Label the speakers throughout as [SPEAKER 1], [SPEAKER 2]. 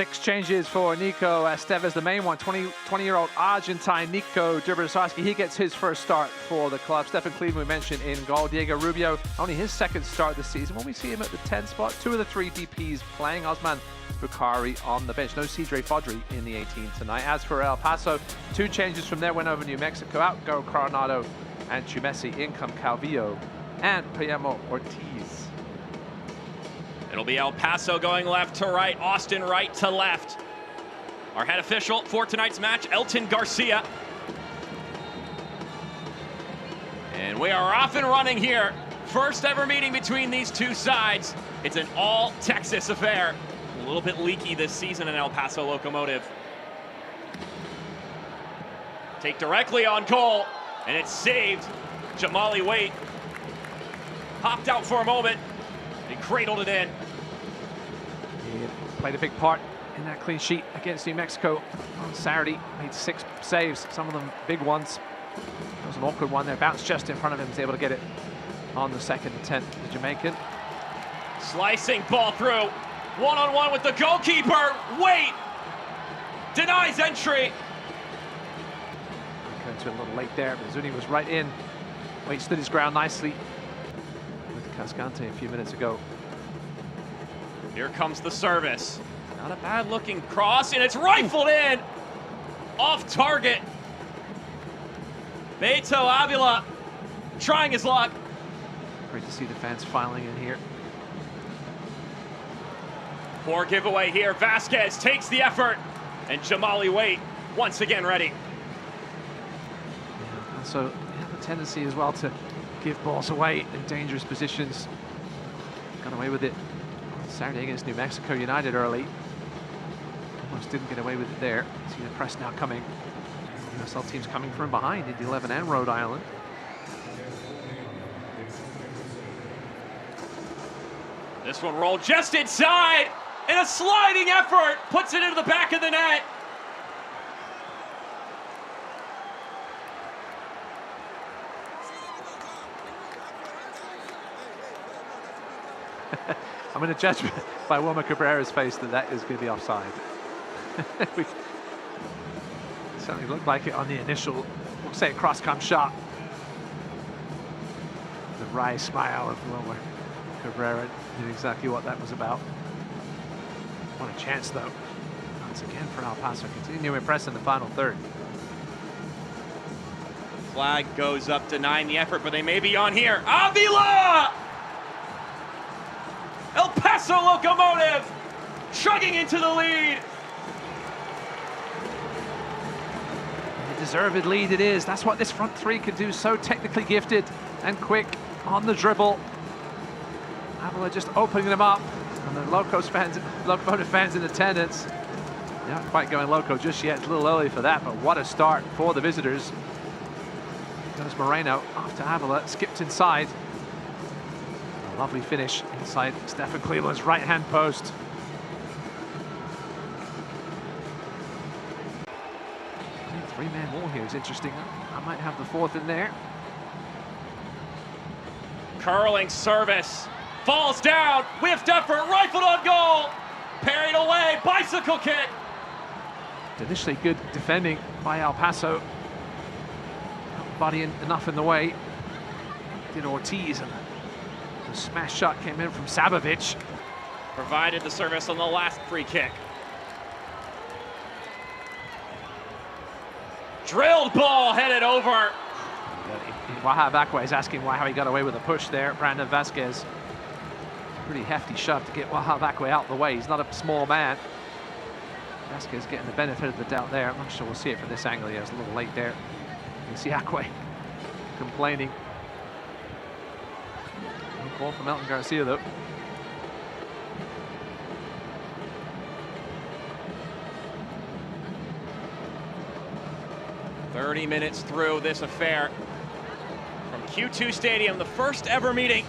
[SPEAKER 1] 6 changes for Nico Estevez, the main one. 20-year-old Argentine Nico Dubrasowski. He gets his first start for the club. Stephen Cleveland, we mentioned, in goal. Diego Rubio, only his second start this season. When we see him at the 10 spot, 2 of the 3 DPs playing. Osman Bukhari on the bench. No Cedre Fodry in the 18 tonight. As for El Paso, 2 changes from their win over New Mexico. Out go Coronado and Chumesi. In come Calvillo and Priamo Ortiz.
[SPEAKER 2] It'll be El Paso going left to right, Austin right to left. Our head official for tonight's match, Elton Garcia. And we are off and running here. First ever meeting between these two sides. It's an all-Texas affair. A little bit leaky this season in El Paso Locomotive. Take directly on goal, and it's saved. Jamali Waite popped out for a moment. He cradled it in.
[SPEAKER 1] He played a big part in that clean sheet against New Mexico on Saturday. Made 6 saves, some of them big ones. There was an awkward one there, bounced just in front of him, was able to get it on the second attempt, the Jamaican.
[SPEAKER 2] Slicing ball through, one-on-one with the goalkeeper. Waite denies entry.
[SPEAKER 1] Going to a little late there, but Zuni was right in. Waite stood his ground nicely with Cascante a few minutes ago.
[SPEAKER 2] Here comes the service. Not a bad looking cross, and it's rifled in. Off target. Beto Avila trying his luck.
[SPEAKER 1] Great to see the fans filing in here.
[SPEAKER 2] Poor giveaway here. Vasquez takes the effort, and Jamali Waite once again ready.
[SPEAKER 1] Yeah, also have a tendency as well to give balls away in dangerous positions. Got away with it Saturday against New Mexico United early. Almost didn't get away with it there. See the press now coming. USL teams coming from behind in 11 and Rhode Island.
[SPEAKER 2] This one rolled just inside, and a sliding effort puts it into the back of the net.
[SPEAKER 1] I'm going to judge by Wilmer Cabrera's face that is going to be offside. It certainly looked like it on the initial, we'll say, cross-come shot. The wry smile of Wilmer Cabrera knew exactly what that was about. What a chance, though. Once again for El Paso, continuing to impress in the final third.
[SPEAKER 2] Flag goes up denying the effort, but they may be on here. Avila! El Paso Locomotive chugging into the lead.
[SPEAKER 1] A deserved lead it is. That's what this front three can do. So technically gifted and quick on the dribble. Avila just opening them up. And the Locomotive fans in attendance. They're not quite going loco just yet. It's a little early for that, but what a start for the visitors. Here goes Moreno after Avila, skipped inside. A lovely finish inside Stephen Cleveland's right-hand post. Three-man wall here is interesting. I might have the fourth in there.
[SPEAKER 2] Curling service. Falls down. Whiffed effort. Rifled on goal. Parried away. Bicycle kick.
[SPEAKER 1] Initially good defending by El Paso. Bodying enough in the way. Did Ortiz, and the smash shot came in from Sabovic.
[SPEAKER 2] Provided the service on the last free kick. Drilled ball headed over.
[SPEAKER 1] Waha Vakwa is asking how he got away with a push there. Brandon Vasquez. Pretty hefty shove to get Waha Vakwa out the way. He's not a small man. Vasquez getting the benefit of the doubt there. I'm not sure we'll see it from this angle. Yeah, it's a little late there. You can see Akwe complaining. No ball from Elton Garcia, though.
[SPEAKER 2] "30 minutes through this affair from Q2 Stadium, the first ever meeting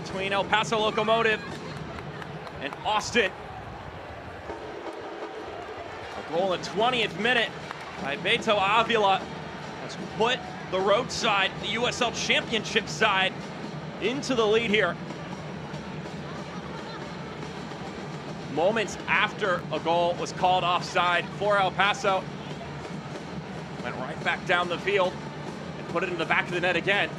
[SPEAKER 2] between El Paso Locomotive and Austin. A goal in the 20th minute by Beto Avila has put the road side, the USL Championship side, into the lead here. moments after a goal was called offside for El Paso. Went right back down the field and put it in the back of the net again.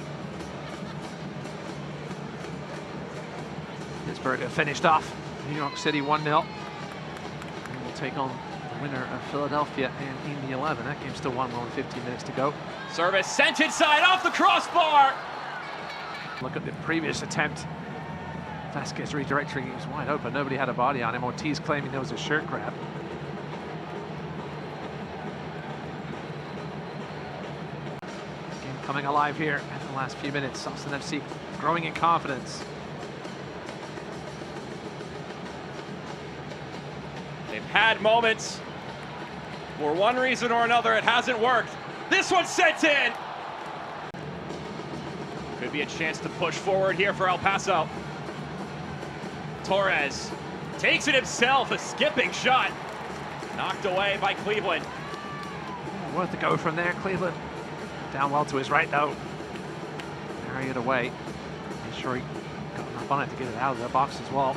[SPEAKER 1] Pittsburgh have finished off New York City 1-0. And will take on the winner of Philadelphia and Indy 11. That game's still 1-1 with 15 minutes to go.
[SPEAKER 2] Service sent inside off the crossbar.
[SPEAKER 1] Look at the previous attempt. Vasquez redirecting, he was wide open. Nobody had a body on him. Ortiz claiming there was a shirt grab. Game coming alive here in the last few minutes. Austin FC growing in confidence.
[SPEAKER 2] They've had moments. For one reason or another, it hasn't worked. This one's sent in. Could be a chance to push forward here for El Paso. Torres takes it himself, a skipping shot. Knocked away by Cleveland.
[SPEAKER 1] Worth the go from there, Cleveland. Down well to his right, though. Carry it away. Make sure he got enough on it to get it out of the box as well.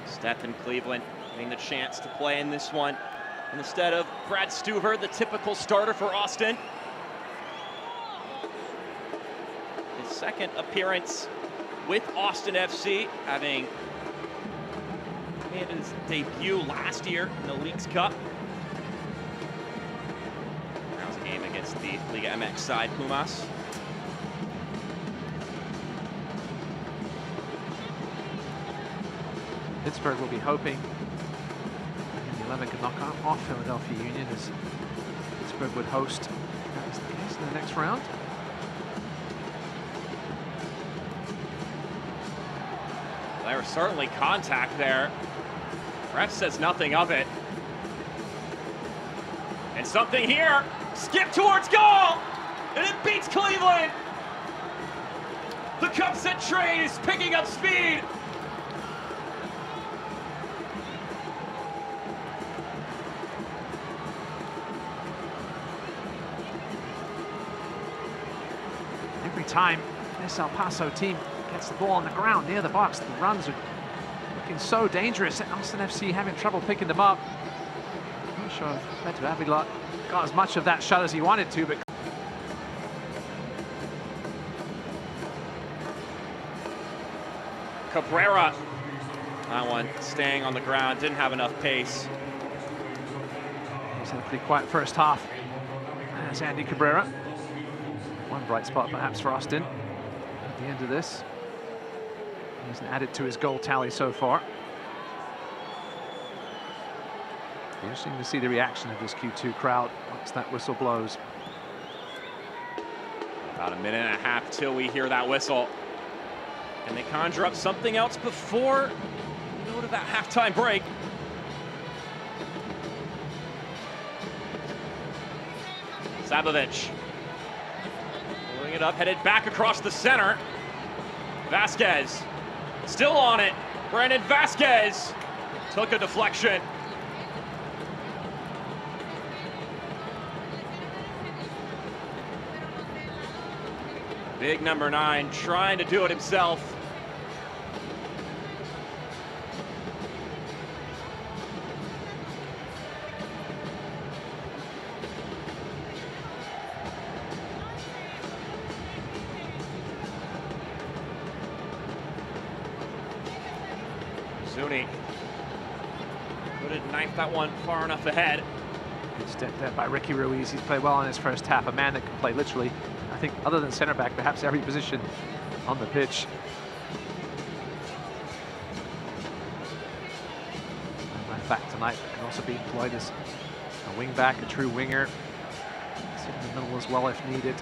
[SPEAKER 2] Stephen Cleveland getting the chance to play in this one instead of Brad Stuver, the typical starter for Austin. His second appearance with Austin FC, having made his debut last year in the Leagues Cup. Browns game against the Liga MX side, Pumas.
[SPEAKER 1] Pittsburgh will be hoping the 11 can knock off Philadelphia Union, as Pittsburgh would host. That is the case in the next round.
[SPEAKER 2] There was certainly contact there. Ref says nothing of it. And something here. Skip towards goal! And it beats Cleveland! The cup set train is picking up speed!
[SPEAKER 1] Every time this El Paso team gets the ball on the ground near the box, the runs are looking so dangerous. Austin FC having trouble picking them up. I'm not sure if Beto Avila got as much of that shot as he wanted to, but
[SPEAKER 2] Cabrera, that one staying on the ground, didn't have enough pace.
[SPEAKER 1] he's had a pretty quiet first half. There's Andy Cabrera. One bright spot perhaps for Austin at the end of this. He hasn't added to his goal tally so far. Be interesting to see the reaction of this Q2 crowd once that whistle blows.
[SPEAKER 2] About a minute and a half till we hear that whistle. And they conjure up something else before we go to that halftime break. Sabovic. Pulling it up, headed back across the center. Vasquez. Still on it. Brandon Vasquez took a deflection. Big number 9 trying to do it himself. Zuni couldn't knife that one far enough ahead.
[SPEAKER 1] Good step there by Ricky Ruiz. He's played well in his first half. A man that can play literally, I think, other than center back, perhaps every position on the pitch. And back tonight, can also be employed as a wing back, a true winger. Sit in the middle as well if needed.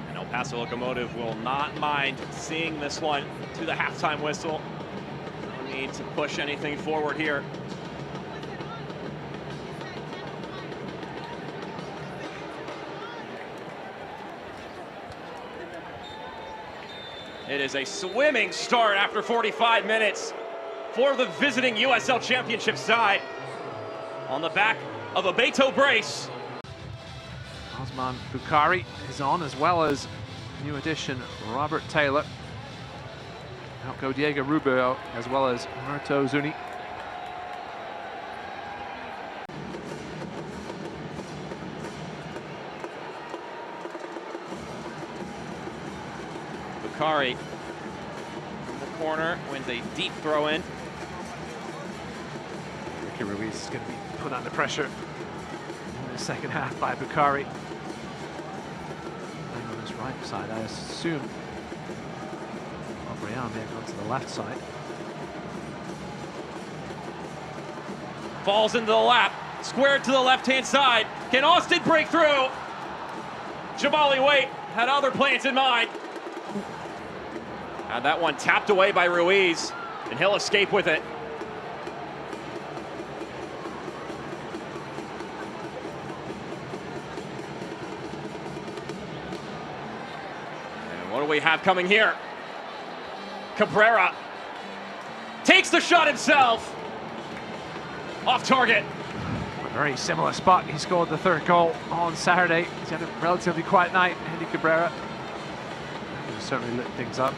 [SPEAKER 2] And El Paso Locomotive will not mind seeing this one to the halftime whistle. No need to push anything forward here. It is a swimming start after 45 minutes for the visiting USL Championship side on the back of a Beto brace.
[SPEAKER 1] Osman Bukhari is on, as well as new addition Robert Taylor. Out go Diego Rubio, as well as Murto Zuni.
[SPEAKER 2] Bukhari from the corner wins a deep throw in.
[SPEAKER 1] Ricky Ruiz is going to be put under pressure in the second half by Bukhari. Playing on his right side, I assume. Brian there gone to the left side.
[SPEAKER 2] Falls into the lap, squared to the left-hand side. Can Austin break through? Jamali Waite had other plans in mind. Had that one tapped away by Ruiz, and he'll escape with it. And what do we have coming here? Cabrera takes the shot himself. Off target.
[SPEAKER 1] A very similar spot. He scored the third goal on Saturday. He's had a relatively quiet night, Andy Cabrera. He's certainly lit things up.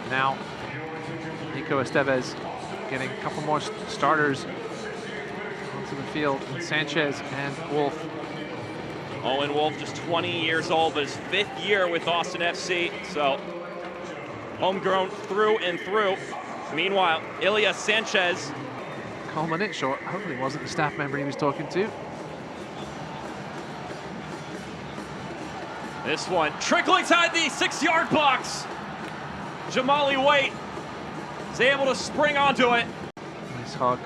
[SPEAKER 1] Now, Nico Estevez getting a couple more starters onto the field. Sanchez and Wolf.
[SPEAKER 2] Owen Wolf, just 20 years old, but his 5th year with Austin FC. So homegrown through and through. Meanwhile, Ilya Sanchez.
[SPEAKER 1] Coleman it short. Hopefully it wasn't the staff member he was talking to.
[SPEAKER 2] This one trickling inside the 6-yard box. Jamali Waite is able to spring onto it.
[SPEAKER 1] Nice hug.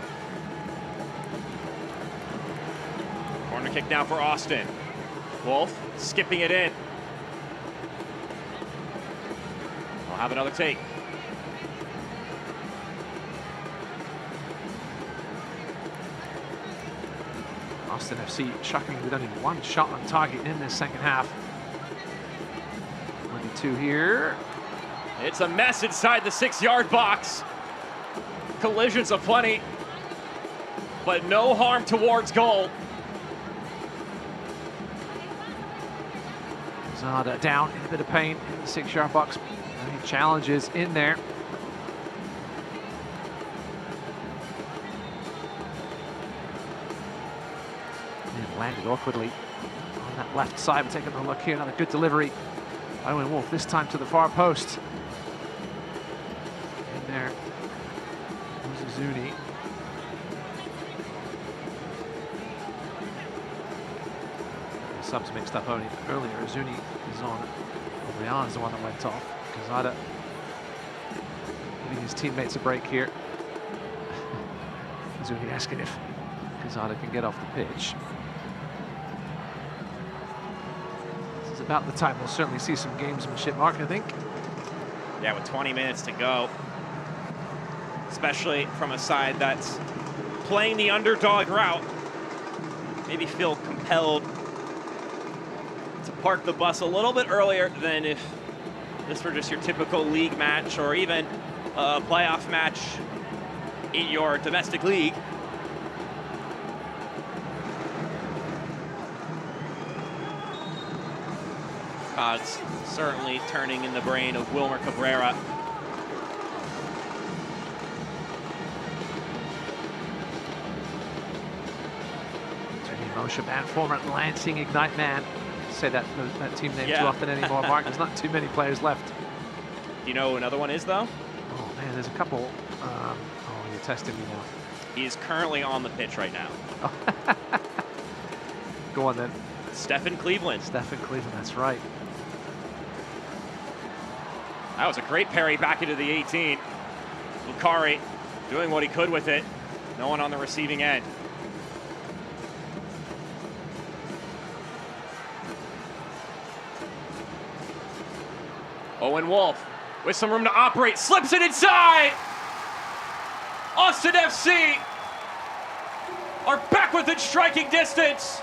[SPEAKER 2] Corner kick now for Austin. Wolf skipping it in. I'll have another take.
[SPEAKER 1] Austin FC shocking with only one shot on target in this second half. 22 here.
[SPEAKER 2] It's a mess inside the 6-yard box. Collisions aplenty, but no harm towards goal.
[SPEAKER 1] Zada down in a bit of pain in the 6-yard box. Any challenges in there. And landed awkwardly on that left side. We're taking a look here. Another good delivery. Owen Wolf, this time to the far post. In there. Zuni. Subs mixed up earlier. Zuni is on. Brian is the one that went off. Kazada giving his teammates a break here. Zuni asking if Kazada can get off the pitch. This is about the time we'll certainly see some gamesmanship, Mark, I think.
[SPEAKER 2] Yeah, with 20 minutes to go. Especially from a side that's playing the underdog route. Maybe feel compelled to park the bus a little bit earlier than if this were just your typical league match or even a playoff match in your domestic league. Odds certainly turning in the brain of Wilmer Cabrera.
[SPEAKER 1] Moshe Man, former Lansing Ignite man. Say that team name too often anymore, Mark. There's not too many players left.
[SPEAKER 2] Do you know who another one is, though?
[SPEAKER 1] Oh, man, there's a couple. Oh, you're testing me now.
[SPEAKER 2] He is currently on the pitch right now.
[SPEAKER 1] Go on, then.
[SPEAKER 2] Stephen Cleveland.
[SPEAKER 1] Stephen Cleveland, that's right.
[SPEAKER 2] That was a great parry back into the 18. Bukhari doing what he could with it. No one on the receiving end. Owen Wolf with some room to operate, slips it inside. Austin FC are back within striking distance.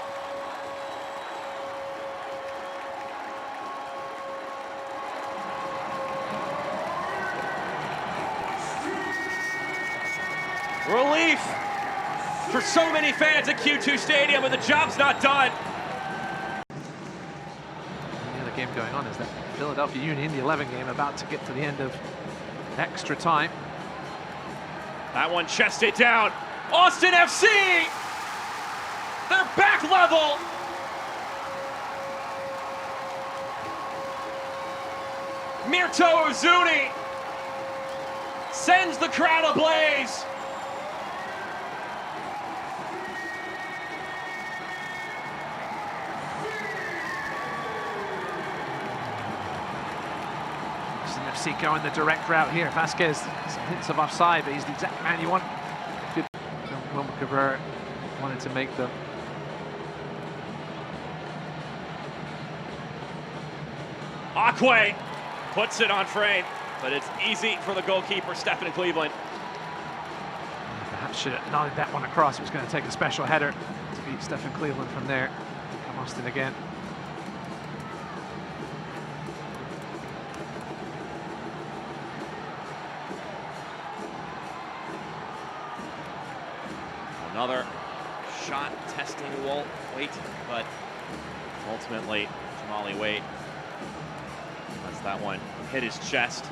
[SPEAKER 2] for so many fans at Q2 Stadium, but the job's not done.
[SPEAKER 1] The other game going on is that Philadelphia Union, the 11 game, about to get to the end of extra time.
[SPEAKER 2] That one chested down. Austin FC! They're back level! Mirto Uzuni sends the crowd ablaze.
[SPEAKER 1] Austin FC going the direct route here. Vasquez, some hints of offside, but he's the exact man you want. Good. Wilmer Cabrera wanted to make the
[SPEAKER 2] Akwe puts it on frame, but it's easy for the goalkeeper, Stephen Cleveland.
[SPEAKER 1] Perhaps should have nodded that one across. It was going to take a special header to beat Stephen Cleveland from there. Come Austin again.
[SPEAKER 2] Another shot testing Waite, but ultimately Jamali Waite lets that one hit his chest.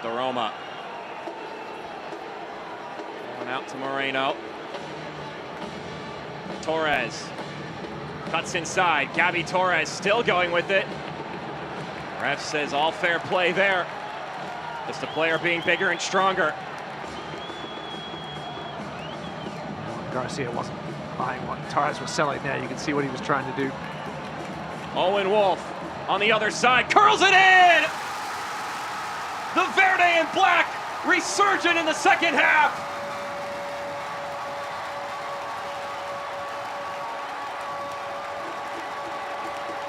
[SPEAKER 2] Daroma. Going out to Moreno. Torres. Cuts inside. Gabby Torres still going with it. Ref says all fair play there. Just the player being bigger and stronger.
[SPEAKER 1] Garcia wasn't buying what Torres was selling there. You can see what he was trying to do.
[SPEAKER 2] Owen Wolf on the other side. Curls it in! The Verde and Black resurgent in the second half.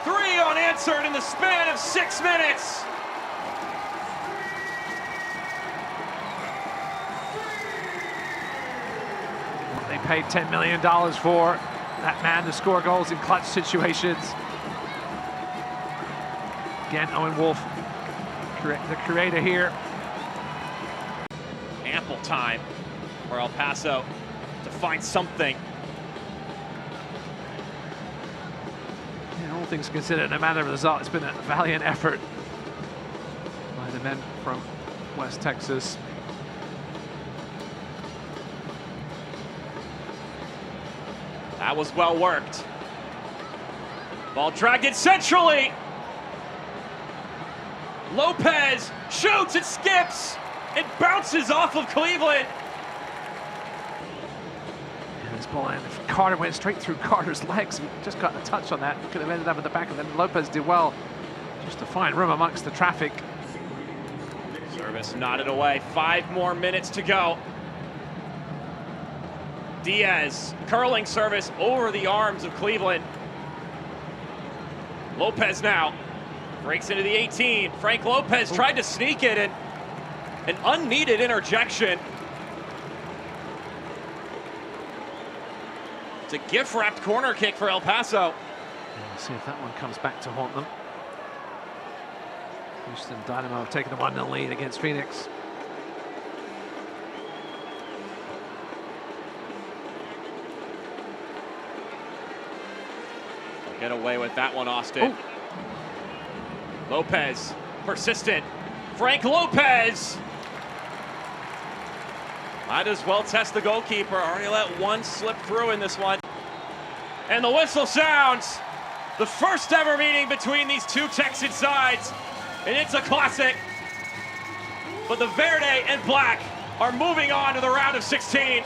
[SPEAKER 2] Three unanswered in the span of 6 minutes.
[SPEAKER 1] They paid $10 million for that man to score goals in clutch situations. Again, Owen Wolf, the creator here.
[SPEAKER 2] Ample time for El Paso to find something.
[SPEAKER 1] All things considered, no matter the result, it's been a valiant effort by the men from West Texas.
[SPEAKER 2] That was well worked. Ball dragged in centrally. Lopez shoots, it skips. It bounces off of Cleveland.
[SPEAKER 1] And this ball, and if Carter went straight through Carter's legs, he just got a touch on that. Could have ended up at the back, and then Lopez did well just to find room amongst the traffic.
[SPEAKER 2] Service nodded away. 5 more minutes to go. Diaz, curling service over the arms of Cleveland. Lopez now breaks into the 18. Frank Lopez tried to sneak it, and an unneeded interjection. It's a gift-wrapped corner kick for El Paso.
[SPEAKER 1] Let's see if that one comes back to haunt them. Houston Dynamo have taken the 1-0 lead against Phoenix.
[SPEAKER 2] Get away with that one, Austin.
[SPEAKER 1] Ooh.
[SPEAKER 2] Lopez, persistent. Frank Lopez. Might as well test the goalkeeper. Already let one slip through in this one. And the whistle sounds. The first ever meeting between these two Texan sides. And it's a classic. But the Verde and Black are moving on to the round of 16.